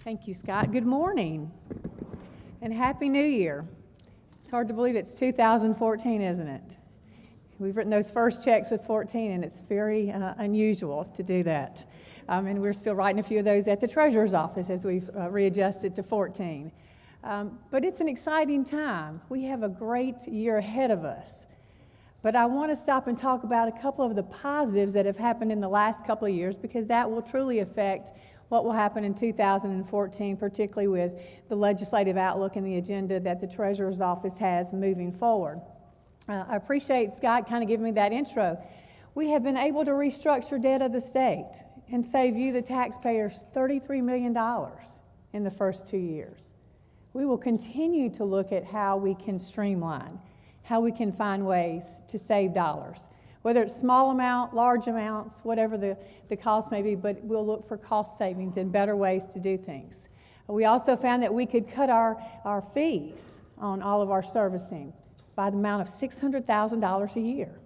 Thank you, Scott. Good morning and Happy New Year. It's hard to believe it's 2014, isn't it? We've written those first checks with 14, and it's very unusual to do that. And we're still writing a few of those at the Treasurer's office as we've readjusted to 14. But it's an exciting time. We have a great year ahead of us. But I want to stop and talk about a couple of the positives that have happened in the last couple of years, because that will truly affect what will happen in 2014, particularly with the legislative outlook and the agenda that the Treasurer's office has moving forward. I appreciate Scott kind of giving me that intro. We have been able to restructure debt of the state and save you, the taxpayers, $33 million in the first 2 years. We will continue to look at how we can streamline, how we can find ways to save dollars, whether it's small amount, large amounts, whatever the cost may be, but we'll look for cost savings and better ways to do things. We also found that we could cut our fees on all of our servicing by the amount of $600,000 a year.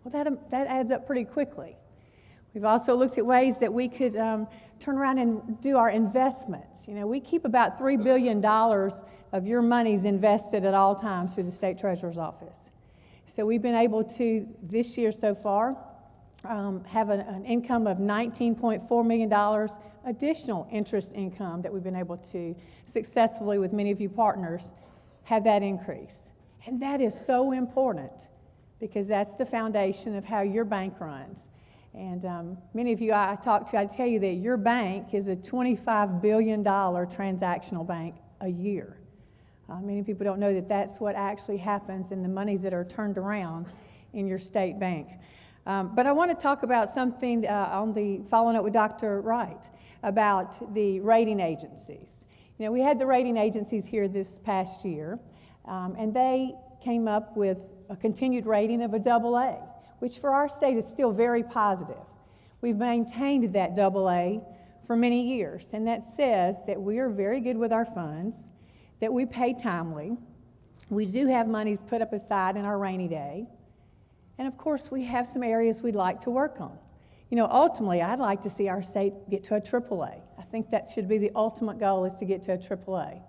Well, that adds up pretty quickly. We've also looked at ways that we could turn around and do our investments. You know, we keep about $3 billion of your monies invested at all times through the State Treasurer's Office. So we've been able to, this year so far, have an income of $19.4 million, additional interest income that we've been able to successfully, with many of you partners, have that increase. And that is so important because that's the foundation of how your bank runs. And many of you I talk to, I tell you that your bank is a $25 billion transactional bank a year. Many people don't know that that's what actually happens in the monies that are turned around in your state bank. But I want to talk about something following up with Dr. Wright about the rating agencies. You know, we had the rating agencies here this past year, and they came up with a continued rating of a AA, which for our state is still very positive. We've maintained that AA for many years, and that says that we are very good with our funds, that we pay timely, we do have monies put up aside in our rainy day, and of course we have some areas we'd like to work on. You know, ultimately I'd like to see our state get to a AAA. I think that should be the ultimate goal, is to get to a AAA.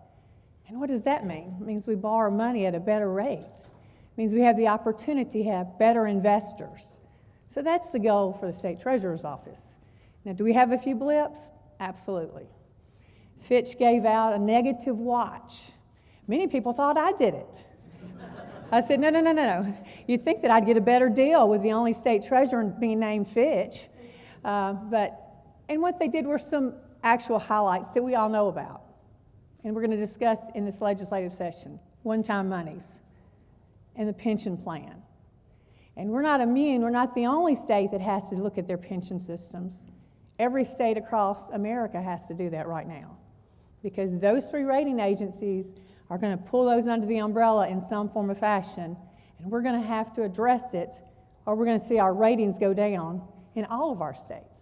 And what does that mean? It means we borrow money at a better rate. It means we have the opportunity to have better investors. So that's the goal for the State Treasurer's Office. Now, do we have a few blips? Absolutely. Fitch gave out a negative watch. Many people thought I did it. I said, no. You'd think that I'd get a better deal with the only state treasurer being named Fitch. And what they did were some actual highlights that we all know about. And we're going to discuss in this legislative session: one-time monies and the pension plan. And we're not immune. We're not the only state that has to look at their pension systems. Every state across America has to do that right now, because those three rating agencies are going to pull those under the umbrella in some form or fashion, and we're going to have to address it, or we're going to see our ratings go down in all of our states.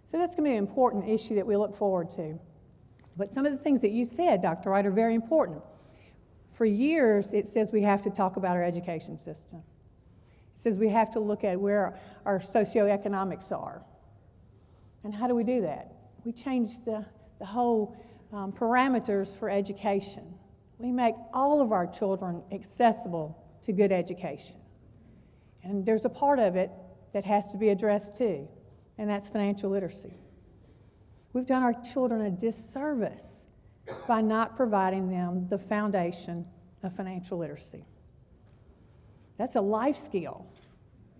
So that's going to be an important issue that we look forward to. But some of the things that you said, Dr. Wright, are very important. For years, it says we have to talk about our education system. It says we have to look at where our socioeconomics are. And how do we do that? We change the whole parameters for education. We make all of our children accessible to good education. And there's a part of it that has to be addressed too, and that's financial literacy. We've done our children a disservice by not providing them the foundation of financial literacy. That's a life skill.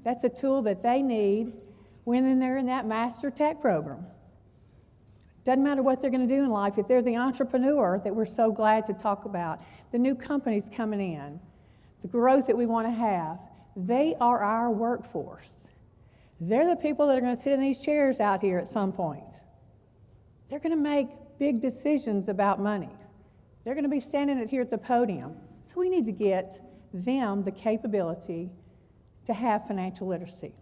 That's a tool that they need when they're in that Master Tech program. Doesn't matter what they're going to do in life. If they're the entrepreneur that we're so glad to talk about, the new companies coming in, the growth that we want to have, they are our workforce. They're the people that are going to sit in these chairs out here at some point. They're going to make big decisions about money. They're going to be standing here at the podium. So we need to get them the capability to have financial literacy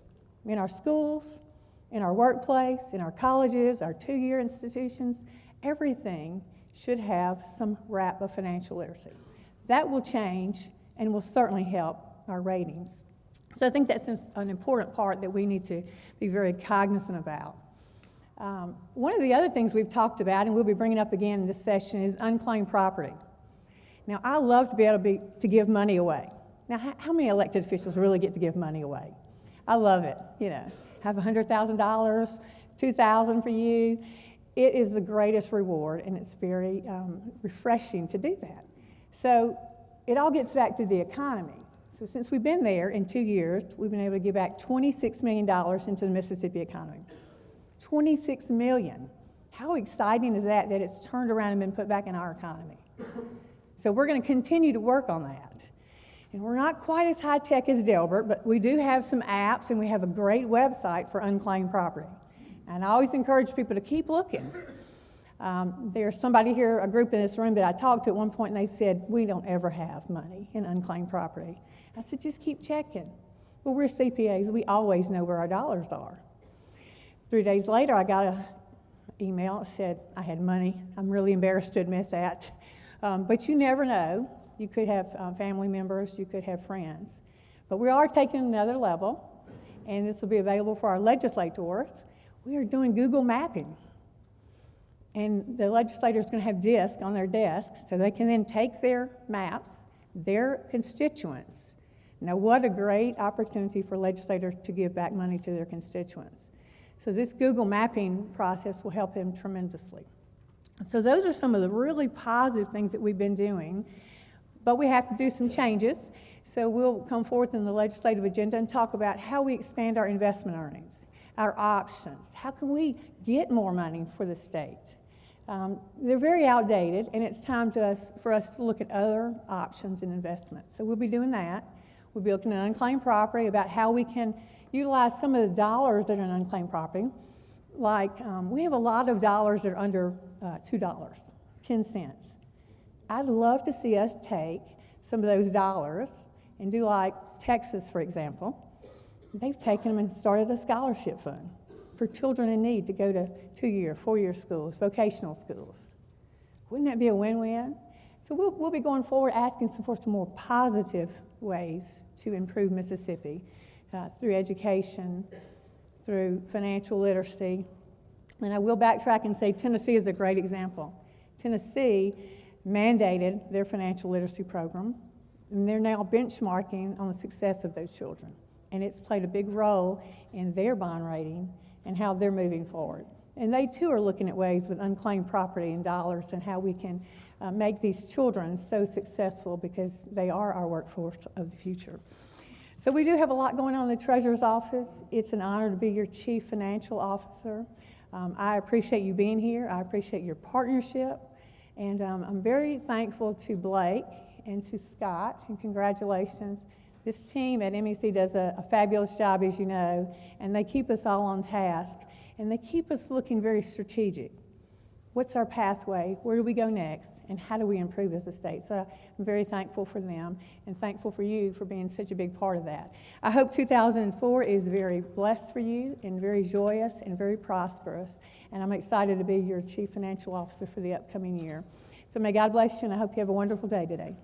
in our schools, in our workplace, in our colleges, our two-year institutions. Everything should have some wrap of financial literacy. That will change and will certainly help our ratings. So I think that's an important part that we need to be very cognizant about. One of the other things we've talked about, and we'll be bringing up again in this session, is unclaimed property. Now, I love to be able to give money away. Now, how many elected officials really get to give money away? I love it, you know. Have $100,000, $2,000 for you. It is the greatest reward, and it's very refreshing to do that. So it all gets back to the economy. So since we've been there in 2 years, we've been able to give back $26 million into the Mississippi economy. $26 million. How exciting is that it's turned around and been put back in our economy? So we're going to continue to work on that. And we're not quite as high-tech as Delbert, but we do have some apps, and we have a great website for unclaimed property. And I always encourage people to keep looking. There's somebody here, a group in this room that I talked to at one point, and they said, we don't ever have money in unclaimed property. I said, just keep checking. Well, we're CPAs. We always know where our dollars are. 3 days later, I got an email that said I had money. I'm really embarrassed to admit that. But you never know. You could have family members. You could have friends. But we are taking another level, and this will be available for our legislators. We are doing Google mapping. And the legislators are going to have discs on their desks so they can then take their maps, their constituents. Now, what a great opportunity for legislators to give back money to their constituents. So this Google mapping process will help them tremendously. So those are some of the really positive things that we've been doing, but we have to do some changes. So we'll come forth in the legislative agenda and talk about how we expand our investment earnings, our options. How can we get more money for the state? They're very outdated, and it's time for us to look at other options in investment. So we'll be doing that. We'll be looking at unclaimed property, about how we can utilize some of the dollars that are in unclaimed property. Like, we have a lot of dollars that are under $2, 10 cents. I'd love to see us take some of those dollars and do like Texas, for example. They've taken them and started a scholarship fund for children in need to go to 2-year, 4-year schools, vocational schools. Wouldn't that be a win-win? So we'll be going forward asking for some more positive ways to improve Mississippi through education, through financial literacy. And I will backtrack and say Tennessee is a great example. Tennessee mandated their financial literacy program, and they're now benchmarking on the success of those children. And it's played a big role in their bond rating and how they're moving forward. And they too are looking at ways with unclaimed property and dollars and how we can make these children so successful, because they are our workforce of the future. So we do have a lot going on in the Treasurer's Office. It's an honor to be your Chief Financial Officer. I appreciate you being here. I appreciate your partnership. And I'm very thankful to Blake and to Scott, and congratulations. This team at MEC does a fabulous job, as you know, and they keep us all on task, and they keep us looking very strategic. What's our pathway? Where do we go next? And how do we improve as a state? So I'm very thankful for them, and thankful for you for being such a big part of that. I hope 2004 is very blessed for you, and very joyous, and very prosperous. And I'm excited to be your Chief Financial Officer for the upcoming year. So may God bless you, and I hope you have a wonderful day today.